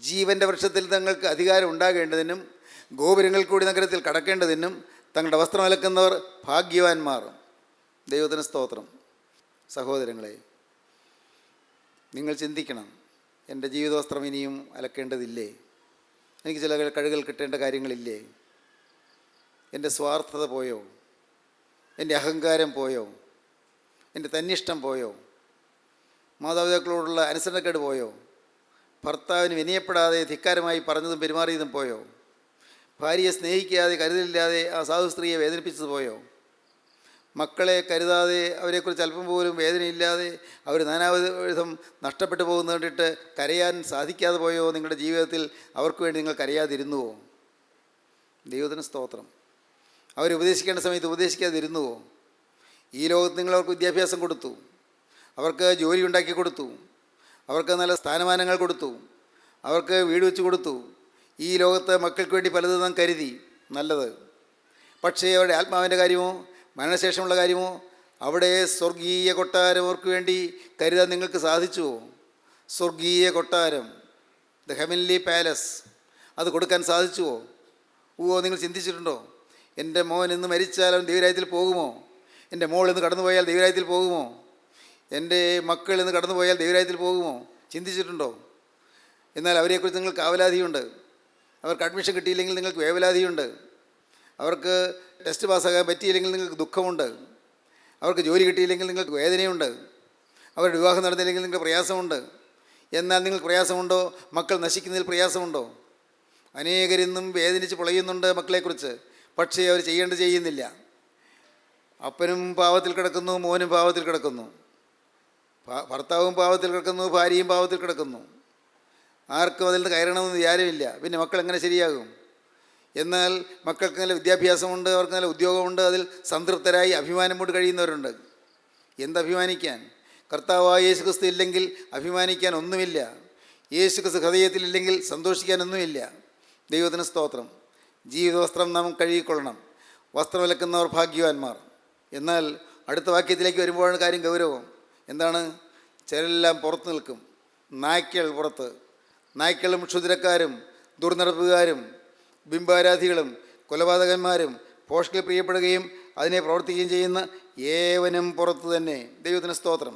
ജീവൻ്റെ വൃക്ഷത്തിൽ തങ്ങൾക്ക് അധികാരം ഉണ്ടാകേണ്ടതിനും ഗോപുരങ്ങൾ കൂടി നഗരത്തിൽ കടക്കേണ്ടതിനും തങ്ങളുടെ വസ്ത്രം അലക്കുന്നവർ ഭാഗ്യവാന്മാർ. ദൈവത്തിന് സ്തോത്രം. സഹോദരങ്ങളെ, നിങ്ങൾ ചിന്തിക്കണം, എൻ്റെ ജീവിതവസ്ത്രം ഇനിയും അലക്കേണ്ടതില്ലേ? എനിക്ക് ചില കഴുകൽ കിട്ടേണ്ട കാര്യങ്ങളില്ലേ? എൻ്റെ സ്വാർത്ഥത പോയോ? എൻ്റെ അഹങ്കാരം പോയോ? എൻ്റെ തന്നിഷ്ടം പോയോ? മാതാപിതാക്കളോടുള്ള അനുസരണക്കേട് പോയോ? ഭർത്താവിന് വിനയപ്പെടാതെ ധിക്കാരമായി പറഞ്ഞതും പെരുമാറിയതും പോയോ? ഭാര്യയെ സ്നേഹിക്കാതെ കരുതലില്ലാതെ ആ സാധു സ്ത്രീയെ വേദനിപ്പിച്ചത് പോയോ? മക്കളെ കരുതാതെ അവരെക്കുറിച്ച് അല്പം പോലും വേദനയില്ലാതെ അവർ നാനാവിധം നഷ്ടപ്പെട്ടു പോകുന്നത് കണ്ടിട്ട് കരയാൻ സാധിക്കാതെ പോയോ? നിങ്ങളുടെ ജീവിതത്തിൽ അവർക്ക് വേണ്ടി നിങ്ങൾ കരയാതിരുന്നുവോ? ദൈവത്തിന് സ്തോത്രം. അവരുപദേശിക്കേണ്ട സമയത്ത് ഉപദേശിക്കാതിരുന്നുവോ? ഈ ലോകത്ത് നിങ്ങളവർക്ക് വിദ്യാഭ്യാസം കൊടുത്തു, അവർക്ക് ജോലി ഉണ്ടാക്കി കൊടുത്തു, അവർക്ക് നല്ല സ്ഥാനമാനങ്ങൾ കൊടുത്തു, അവർക്ക് വീട് വെച്ച് കൊടുത്തു. ഈ ലോകത്ത് മക്കൾക്ക് വേണ്ടി പലതും നാം കരുതി, നല്ലത്. പക്ഷേ അവരുടെ ആത്മാവിൻ്റെ കാര്യമോ മരണശേഷമുള്ള കാര്യമോ? അവിടെ സ്വർഗീയ കൊട്ടാരം അവർക്ക് വേണ്ടി കരുതാൻ നിങ്ങൾക്ക് സാധിച്ചുവോ? സ്വർഗീയ കൊട്ടാരം, ദ ഹെവൻലി പാലസ്, അത് കൊടുക്കാൻ സാധിച്ചുവോ? നിങ്ങൾ ചിന്തിച്ചിട്ടുണ്ടോ? എൻ്റെ മോൻ ഇന്ന് മരിച്ചാൽ അവൻ ദൈവരാജ്യത്തിൽ പോകുമോ? എൻ്റെ മോൾ ഇന്ന് കടന്നുപോയാൽ ദൈവരാജ്യത്തിൽ പോകുമോ? എൻ്റെ മക്കൾ ഇന്ന് കടന്നുപോയാൽ ദൈവരാജ്യത്തിൽ പോകുമോ? ചിന്തിച്ചിട്ടുണ്ടോ? എന്നാൽ അവരെക്കുറിച്ച് നിങ്ങൾക്ക് ആവലാതിയുണ്ട്. അവർക്ക് അഡ്മിഷൻ കിട്ടിയില്ലെങ്കിൽ നിങ്ങൾക്ക് വേവലാതിയുണ്ട്. അവർക്ക് ടെസ്റ്റ് പാസ്സാകാൻ പറ്റിയില്ലെങ്കിൽ നിങ്ങൾക്ക് ദുഃഖമുണ്ട്. അവർക്ക് ജോലി കിട്ടിയില്ലെങ്കിൽ നിങ്ങൾക്ക് വേദനയുണ്ട്. അവരുടെ വിവാഹം നടന്നില്ലെങ്കിൽ നിങ്ങൾക്ക് പ്രയാസമുണ്ട്. എന്നാൽ നിങ്ങൾക്ക് പ്രയാസമുണ്ടോ? മക്കൾ നശിക്കുന്നതിൽ പ്രയാസമുണ്ടോ? അനേകരിന്നും വേദനിച്ച് പൊളയുന്നുണ്ട് മക്കളെക്കുറിച്ച്. പക്ഷേ അവർ ചെയ്യേണ്ടത് ചെയ്യുന്നില്ല. അപ്പനും പാവത്തിൽ കിടക്കുന്നു, മോനും പാവത്തിൽ കിടക്കുന്നു, ഭർത്താവും പാവത്തിൽ കിടക്കുന്നു, ഭാര്യയും പാവത്തിൽ കിടക്കുന്നു. ആർക്കും അതിൽ നിന്ന് കയറണമെന്ന് വിചാരമില്ല. പിന്നെ മക്കൾ എങ്ങനെ ശരിയാകും? എന്നാൽ മക്കൾക്ക് നല്ല വിദ്യാഭ്യാസമുണ്ട്, അവർക്ക് നല്ല ഉദ്യോഗമുണ്ട്, അതിൽ സംതൃപ്തരായി അഭിമാനം കൊണ്ട് കഴിയുന്നവരുണ്ട്. എന്തഭിമാനിക്കാൻ? കർത്താവായ യേശു ക്രിസ്തു ഇല്ലെങ്കിൽ അഭിമാനിക്കാൻ ഒന്നുമില്ല. യേശു ക്രിസ്തു ഹൃദയത്തിലില്ലെങ്കിൽ സന്തോഷിക്കാനൊന്നുമില്ല. ദൈവത്തിന് സ്തോത്രം. ജീവിതവസ്ത്രം നാം കഴുകിക്കൊള്ളണം. വസ്ത്രം വിലക്കുന്നവർ ഭാഗ്യവാന്മാർ. എന്നാൽ അടുത്ത വാക്യത്തിലേക്ക് വരുമ്പോഴാണ് കാര്യം ഗൗരവം. എന്താണ്? ചിലരെല്ലാം പുറത്ത് നിൽക്കും. നായ്ക്കൾ പുറത്ത്. നായ്ക്കളും ക്ഷുദ്രക്കാരും ദുർനടപ്പുകാരും ബിംബാരാധികളും കൊലപാതകന്മാരും ഭോഷ്കിൽ പ്രിയപ്പെടുകയും അതിനെ പ്രവർത്തിക്കുകയും ചെയ്യുന്ന ഏവനും പുറത്ത് തന്നെ. ദൈവത്തിന് സ്തോത്രം.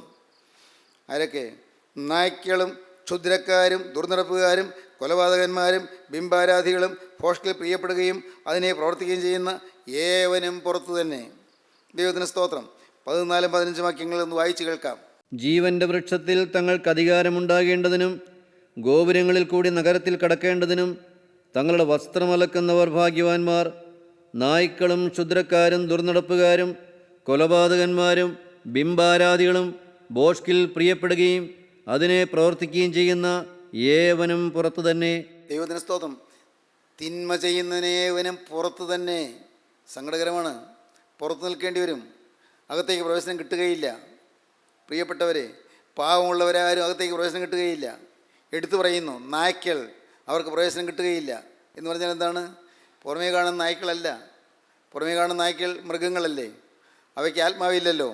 ആരൊക്കെ? നായ്ക്കളും ക്ഷുദ്രക്കാരും ദുർനടപ്പുകാരും കൊലപാതകന്മാരും ബിംബാരാധികളും ഭോഷ്കിൽ പ്രിയപ്പെടുകയും അതിനെ പ്രവർത്തിക്കുകയും ചെയ്യുന്ന ഏവനും പുറത്ത് തന്നെ. ദൈവത്തിന് സ്തോത്രം. 14, 15 വാക്യങ്ങൾ ഒന്ന് വായിച്ച് കേൾക്കാം. ജീവൻ്റെ വൃക്ഷത്തിൽ തങ്ങൾക്ക് അധികാരമുണ്ടാകേണ്ടതിനും ഗോപുരങ്ങളിൽ കൂടി നഗരത്തിൽ കടക്കേണ്ടതിനും തങ്ങളുടെ വസ്ത്രമലക്കുന്നവർ ഭാഗ്യവാന്മാർ. നായ്ക്കളും ക്ഷുദ്രക്കാരും ദുർനടപ്പുകാരും കൊലപാതകന്മാരും ബിംബാരാധികളും ഭോഷ്കിൽ പ്രിയപ്പെടുകയും അതിനെ പ്രവർത്തിക്കുകയും ചെയ്യുന്ന ഏവനും പുറത്തു തന്നെ. ദൈവത്തിന് സ്തോത്രം. തിന്മ ചെയ്യുന്നതിനേവനും പുറത്ത് തന്നെ. സങ്കടകരമാണ്. പുറത്ത് നിൽക്കേണ്ടി വരും. അകത്തേക്ക് പ്രവേശനം കിട്ടുകയില്ല. പ്രിയപ്പെട്ടവരെ, പാവമുള്ളവരാരും അകത്തേക്ക് പ്രവേശനം കിട്ടുകയില്ല. എടുത്തു പറയുന്നു, നായ്ക്കൾ, അവർക്ക് പ്രവേശനം കിട്ടുകയില്ല എന്ന് പറഞ്ഞാൽ എന്താണ്? പുറമേ കാണുന്ന നായ്ക്കളല്ല. പുറമേ കാണുന്ന നായ്ക്കൾ മൃഗങ്ങളല്ലേ? അവയ്ക്ക് ആത്മാവില്ലല്ലോ.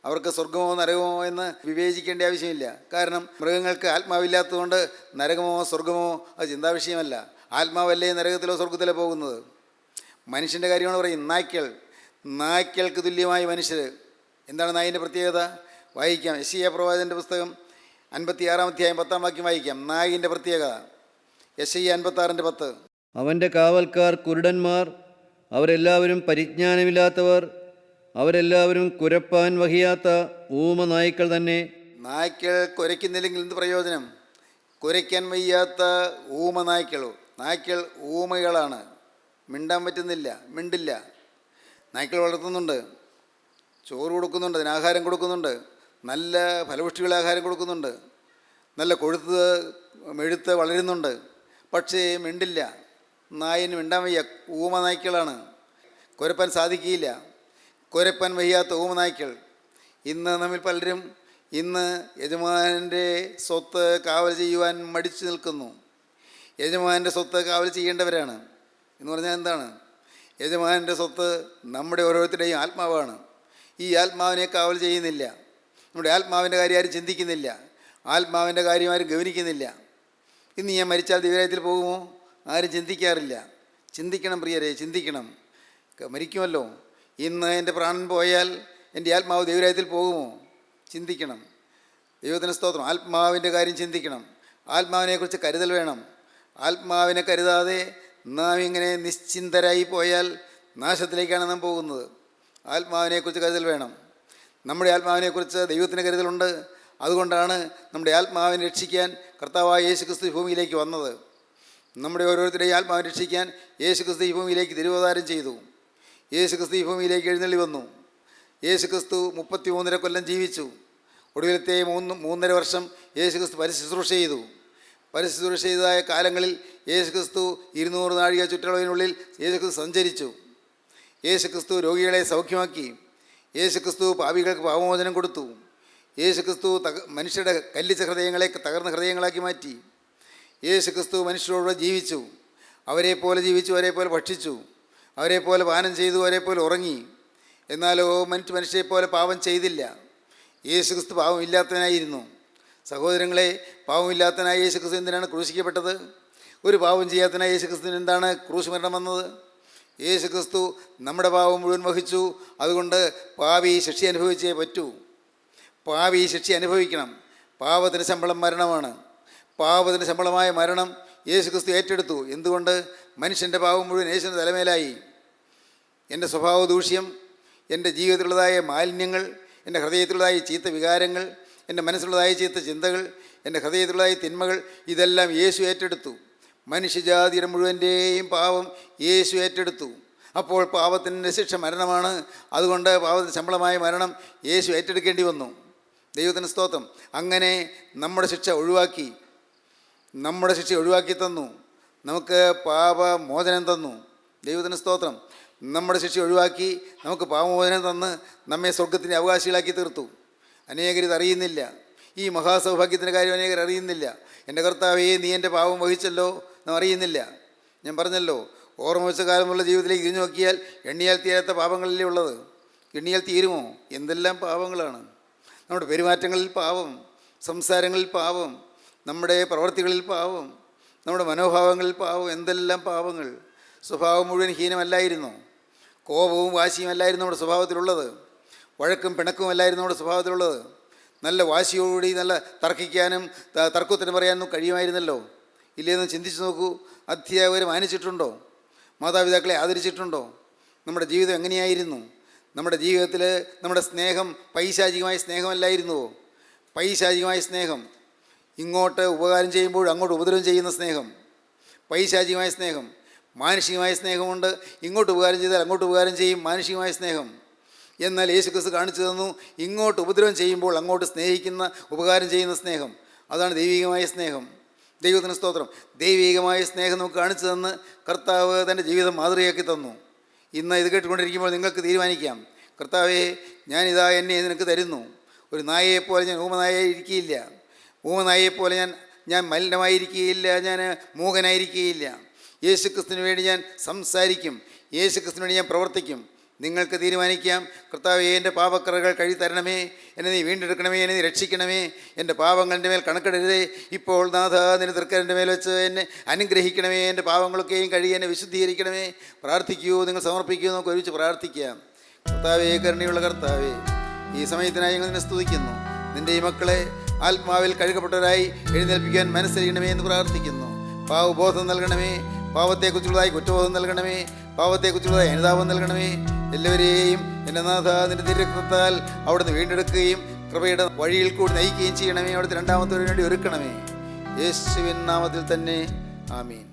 അവർക്ക് സ്വർഗമോ നരകമോ എന്ന് വിവേചിക്കേണ്ട ആവശ്യമില്ല. കാരണം മൃഗങ്ങൾക്ക് ആത്മാവില്ലാത്തതുകൊണ്ട് നരകമോ സ്വർഗമോ അത് ചിന്താവിഷയമല്ല. ആത്മാവല്ലേ നരകത്തിലോ സ്വർഗത്തിലോ പോകുന്നത്? മനുഷ്യൻ്റെ കാര്യമാണ് പറയും. നായ്ക്കൾക്ക് തുല്യമായ മനുഷ്യർ. എന്താണ് നായിൻ്റെ പ്രത്യേകത? വായിക്കാം. യെശയ്യാ പ്രവാചകൻ്റെ പുസ്തകം 56-ാം അധ്യായം 10-ാം വാക്യം വായിക്കാം. നായിൻ്റെ പ്രത്യേകത. യെശയ്യാ 56:10. അവൻ്റെ കാവൽക്കാർ കുരുടന്മാർ, അവരെല്ലാവരും പരിജ്ഞാനമില്ലാത്തവർ, അവരെല്ലാവരും കുരപ്പാൻ വഹിയാത്ത ഊമ നായ്ക്കൾ തന്നെ. നായ്ക്കൾ കുരയ്ക്കുന്നില്ലെങ്കിൽ എന്ത് പ്രയോജനം? കുരയ്ക്കാൻ വയ്യാത്ത ഊമ നായ്ക്കളോ? നായ്ക്കൾ ഊമകളാണ്. മിണ്ടാൻ പറ്റുന്നില്ല, മിണ്ടില്ല. നായ്ക്കൾ വളർത്തുന്നുണ്ട്, ചോറ് കൊടുക്കുന്നുണ്ട്, അതിന് ആഹാരം കൊടുക്കുന്നുണ്ട്, നല്ല ഫലപുഷ്ടിയുള്ള ആഹാരം കൊടുക്കുന്നുണ്ട്, നല്ല കൊഴുത്ത് മെഴുത്ത് വളരുന്നുണ്ട്. പക്ഷേ മിണ്ടില്ല. നായിന് മിണ്ടാൻ വയ്യ. ഊമ നായ്ക്കളാണ്. കുരപ്പാൻ സാധിക്കുകയില്ല. കുരപ്പാൻ വയ്യാത്ത ഊമ നായ്ക്കൾ. ഇന്ന് നമ്മിൽ പലരും യജമാനൻ്റെ സ്വത്ത് കാവൽ ചെയ്യുവാൻ മടിച്ചു നിൽക്കുന്നു. യജമാനൻ്റെ സ്വത്ത് കാവൽ ചെയ്യേണ്ടവരാണ് എന്ന് പറഞ്ഞാൽ എന്താണ്? യജമാനൻ്റെ സ്വത്ത് നമ്മുടെ ഓരോരുത്തരുടെയും ആത്മാവാണ്. ഈ ആത്മാവിനെ കാവൽ ചെയ്യുന്നില്ല. നമ്മുടെ ആത്മാവിൻ്റെ കാര്യം ആരും ചിന്തിക്കുന്നില്ല. ആത്മാവിൻ്റെ കാര്യം ആരും ഗൗനിക്കുന്നില്ല. ഇന്ന് ഞാൻ മരിച്ചാൽ ദൈവരാജ്യത്തിൽ പോകുമോ? ആരും ചിന്തിക്കാറില്ല. ചിന്തിക്കണം പ്രിയരെ, ചിന്തിക്കണം. മരിക്കുമല്ലോ. ഇന്ന് എൻ്റെ പ്രാണൻ പോയാൽ എൻ്റെ ആത്മാവ് ദൈവരാജ്യത്തിൽ പോകുമോ? ചിന്തിക്കണം. ദൈവത്തിന് സ്തോത്രം. ആത്മാവിൻ്റെ കാര്യം ചിന്തിക്കണം. ആത്മാവിനെക്കുറിച്ച് കരുതൽ വേണം. ആത്മാവിനെ കരുതാതെ നാം ഇങ്ങനെ നിശ്ചിന്തരായി പോയാൽ നാശത്തിലേക്കാണ് നാം പോകുന്നത്. ആത്മാവിനെക്കുറിച്ച് കരുതൽ വേണം. നമ്മുടെ ആത്മാവിനെക്കുറിച്ച് ദൈവത്തിന് കരുതലുണ്ട്. അതുകൊണ്ടാണ് നമ്മുടെ ആത്മാവിനെ രക്ഷിക്കാൻ കർത്താവായ യേശു ക്രിസ്തു ഭൂമിയിലേക്ക് വന്നത്. നമ്മുടെ ഓരോരുത്തരുടെയും ആത്മാവിനെ രക്ഷിക്കാൻ യേശു ക്രിസ്തു ഈ ഭൂമിയിലേക്ക് തിരുവതാരം ചെയ്തു. യേശു ക്രിസ്തു ഈ ഭൂമിയിലേക്ക് എഴുന്നള്ളി വന്നു. യേശു ക്രിസ്തു 33.5 കൊല്ലം ജീവിച്ചു. ഒടുവിലത്തെ 3.5 വർഷം യേശു ക്രിസ്തു പരിശുശ്രൂഷ ചെയ്തു. പരിശുശ്രൂഷ ചെയ്തതായ കാലങ്ങളിൽ യേശു ക്രിസ്തു 200 നാഴിക ചുറ്റളവിനുള്ളിൽ യേശു ക്രിസ്തു സഞ്ചരിച്ചു. യേശു ക്രിസ്തു രോഗികളെ സൗഖ്യമാക്കി. യേശു ക്രിസ്തു പാപികൾക്ക് പാപമോചനം കൊടുത്തു. യേശു ക്രിസ്തു മനുഷ്യരുടെ കല്ലിച്ച ഹൃദയങ്ങളെ തകർന്ന ഹൃദയങ്ങളാക്കി മാറ്റി. യേശു ക്രിസ്തു മനുഷ്യരോട് ജീവിച്ചു. അവരെ പോലെ ജീവിച്ചു, അവരെ പോലെ ഭക്ഷിച്ചു, അവരെ പോലെ പാനം ചെയ്തു, അവരെ പോലെ ഉറങ്ങി. എന്നാലോ മനുഷ്യരെപ്പോലെ പാപം ചെയ്തില്ല. യേശു ക്രിസ്തു പാപമില്ലാത്തവനായിരുന്നു. സഹോദരങ്ങളെ, പാവമില്ലാത്തനായ യേശു ക്രിസ്തു എന്തിനാണ് ക്രൂശിക്കപ്പെട്ടത്? ഒരു പാവം ചെയ്യാത്തനായ യേശു ക്രിസ്തുവിന് എന്താണ് ക്രൂശ് മരണം വന്നത്? യേശു ക്രിസ്തു നമ്മുടെ പാപം മുഴുവൻ വഹിച്ചു. അതുകൊണ്ട് പാപി ശിക്ഷ അനുഭവിച്ചേ പറ്റൂ. പാപി ശിക്ഷ അനുഭവിക്കണം. പാപത്തിന് ശമ്പളം മരണമാണ്. പാപത്തിന് ശമ്പളമായ മരണം യേശു ക്രിസ്തു ഏറ്റെടുത്തു. എന്തുകൊണ്ട്? മനുഷ്യൻ്റെ പാപം മുഴുവൻ യേശുവിൻ്റെ തലമേലായി. എൻ്റെ സ്വഭാവ ദൂഷ്യം, എൻ്റെ ജീവിതത്തിലുള്ളതായ മാലിന്യങ്ങൾ, എൻ്റെ ഹൃദയത്തിലുള്ളതായ ചീത്ത വികാരങ്ങൾ, എൻ്റെ മനസ്സിലുള്ളതായ ചീത്ത ചിന്തകൾ, എൻ്റെ ഹൃദയത്തിലുള്ളതായ തിന്മകൾ, ഇതെല്ലാം യേശു ഏറ്റെടുത്തു. മനുഷ്യജാതിയുടെ മുഴുവൻ്റെയും പാപം യേശു ഏറ്റെടുത്തു. അപ്പോൾ പാപത്തിൻ്റെ ശിക്ഷ മരണമാണ്. അതുകൊണ്ട് പാപത്തിൻ്റെ ശമ്പളമായ മരണം യേശു ഏറ്റെടുക്കേണ്ടി വന്നു. ദൈവത്തിന് സ്തോത്രം. അങ്ങനെ നമ്മുടെ ശിക്ഷ ഒഴിവാക്കി തന്നു. നമുക്ക് പാപമോചനം തന്നു. ദൈവത്തിന് സ്തോത്രം. നമ്മുടെ ശിക്ഷ ഒഴിവാക്കി നമുക്ക് പാപമോചനം തന്ന് നമ്മെ സ്വർഗത്തിൻ്റെ അവകാശികളാക്കി തീർത്തു. അനേകരിത് അറിയുന്നില്ല. ഈ മഹാസൗഭാഗ്യത്തിൻ്റെ കാര്യം അനേകർ അറിയുന്നില്ല. എൻ്റെ കർത്താവേ, നീ എൻ്റെ പാപം വഹിച്ചല്ലോ എന്ന് അറിയുന്നില്ല. ഞാൻ പറഞ്ഞല്ലോ, ഓർമ്മ വെച്ച കാലമുള്ള ജീവിതത്തിലേക്ക് തിരിഞ്ഞു നോക്കിയാൽ എണ്ണിയാൽ തീരാത്ത പാപങ്ങളല്ലേ ഉള്ളത്. എണ്ണിയാൽ തീരുമോ? എന്തെല്ലാം പാപങ്ങളാണ്. നമ്മുടെ പെരുമാറ്റങ്ങളിൽ പാപം, സംസാരങ്ങളിൽ പാപം, നമ്മുടെ പ്രവൃത്തികളിൽ പാപം, നമ്മുടെ മനോഭാവങ്ങളിൽ പാപം, എന്തെല്ലാം പാപങ്ങൾ. സ്വഭാവം മുഴുവൻ ഹീനമല്ലായിരുന്നോ? കോപവും വാശിയുമല്ലായിരുന്നു നമ്മുടെ സ്വഭാവത്തിലുള്ളത്. വഴക്കും പിണക്കുമല്ലായിരുന്നു നമ്മുടെ സ്വഭാവത്തിലുള്ളത്. നല്ല വാശിയോടുകൂടി നല്ല തർക്കിക്കാനും തർക്കത്തിന് പറയാനും കഴിയുമായിരുന്നല്ലോ. ഇല്ലേന്ന് ചിന്തിച്ച് നോക്കൂ. അധ്യാപകരെ മാനിച്ചിട്ടുണ്ടോ? മാതാപിതാക്കളെ ആദരിച്ചിട്ടുണ്ടോ? നമ്മുടെ ജീവിതം എങ്ങനെയായിരുന്നു? നമ്മുടെ ജീവിതത്തിൽ നമ്മുടെ സ്നേഹം പൈശാചികമായ സ്നേഹമല്ലായിരുന്നുവോ? പൈശാചികമായ സ്നേഹം, ഇങ്ങോട്ട് ഉപകാരം ചെയ്യുമ്പോൾ അങ്ങോട്ട് ഉപദ്രവം ചെയ്യുന്ന സ്നേഹം, പൈശാചികമായ സ്നേഹം. മാനുഷികമായ സ്നേഹമുണ്ട്. ഇങ്ങോട്ട് ഉപകാരം ചെയ്താൽ അങ്ങോട്ട് ഉപകാരം ചെയ്യും, മാനുഷികമായ സ്നേഹം. എന്നാൽ യേശു ക്രിസ്തു കാണിച്ചു തന്നു, ഇങ്ങോട്ട് ഉപദ്രവം ചെയ്യുമ്പോൾ അങ്ങോട്ട് സ്നേഹിക്കുന്ന, ഉപകാരം ചെയ്യുന്ന സ്നേഹം. അതാണ് ദൈവികമായ സ്നേഹം. ദൈവത്തിന് സ്തോത്രം. ദൈവികമായ സ്നേഹം നമുക്ക് കാണിച്ചു തന്ന് കർത്താവ് തൻ്റെ ജീവിതം മാതൃകയാക്കി തന്നു. ഇന്ന് ഇത് കേട്ടുകൊണ്ടിരിക്കുമ്പോൾ നിങ്ങൾക്ക് തീരുമാനിക്കാം, കർത്താവേ, ഞാനിതാ എന്നെ നിനക്ക് തരുന്നു. ഒരു നായയെപ്പോലെ ഞാൻ ഊമനായിരിക്കുകയില്ല. ഊമനായയെപ്പോലെ ഞാൻ മലിനമായിരിക്കുകയില്ല. ഞാൻ മൂകനായിരിക്കുകയില്ല. യേശു ക്രിസ്തുവിന് വേണ്ടി ഞാൻ സംസാരിക്കും. യേശു ക്രിസ്തുവിന് വേണ്ടി ഞാൻ പ്രവർത്തിക്കും. നിങ്ങൾക്ക് തീരുമാനിക്കാം, കർത്താവേ, എൻ്റെ പാപക്കറകൾ കഴുകി തരണമേ, എന്നെ നീ വീണ്ടെടുക്കണമേ, എന്നെ നീ രക്ഷിക്കണമേ, എൻ്റെ പാപങ്ങൾ എൻ്റെ മേൽ കണക്കിടരുതേ. ഇപ്പോൾ നാഥ, നിന്റെ തൃക്കരൻ്റെ മേൽ വെച്ച് എന്നെ അനുഗ്രഹിക്കണമേ, എൻ്റെ പാപങ്ങളൊക്കെയും കഴുകി എന്നെ വിശുദ്ധീകരിക്കണമേ. പ്രാർത്ഥിക്കൂ, നിങ്ങൾ സമർപ്പിക്കൂ. നമുക്ക് ഒരുമിച്ച് പ്രാർത്ഥിക്കാം. കർത്താവേ, കരുണയുള്ള കർത്താവേ, ഈ സമയത്തിനായി ഞങ്ങൾ നിന്നെ സ്തുതിക്കുന്നു. നിൻ്റെ ഈ മക്കളെ ആത്മാവിൽ കഴുകപ്പെട്ടവരായി എഴുന്നേൽപ്പിക്കാൻ മനസ്സറിയണമേ എന്ന് പ്രാർത്ഥിക്കുന്നു. പാവബോധം നൽകണമേ, പാവത്തെക്കുറിച്ചുള്ളതായി കുറ്റബോധം നൽകണമേ, പാവത്തെക്കുറിച്ചുള്ളതായി അനുതാപം നൽകണമേ. എല്ലാവരെയും എൻ്റെ നാഥ, നിൻ്റെ തിരുരക്തത്താൽ അവിടുന്ന് വീണ്ടെടുക്കുകയും കൃപയുടെ വഴിയിൽ കൂടി നയിക്കുകയും ചെയ്യണമേ. അവിടുത്തെ രണ്ടാമത്തെ വേണ്ടി ഒരുക്കണമേ. യേശുവിൻ നാമത്തിൽ തന്നെ. ആമീൻ.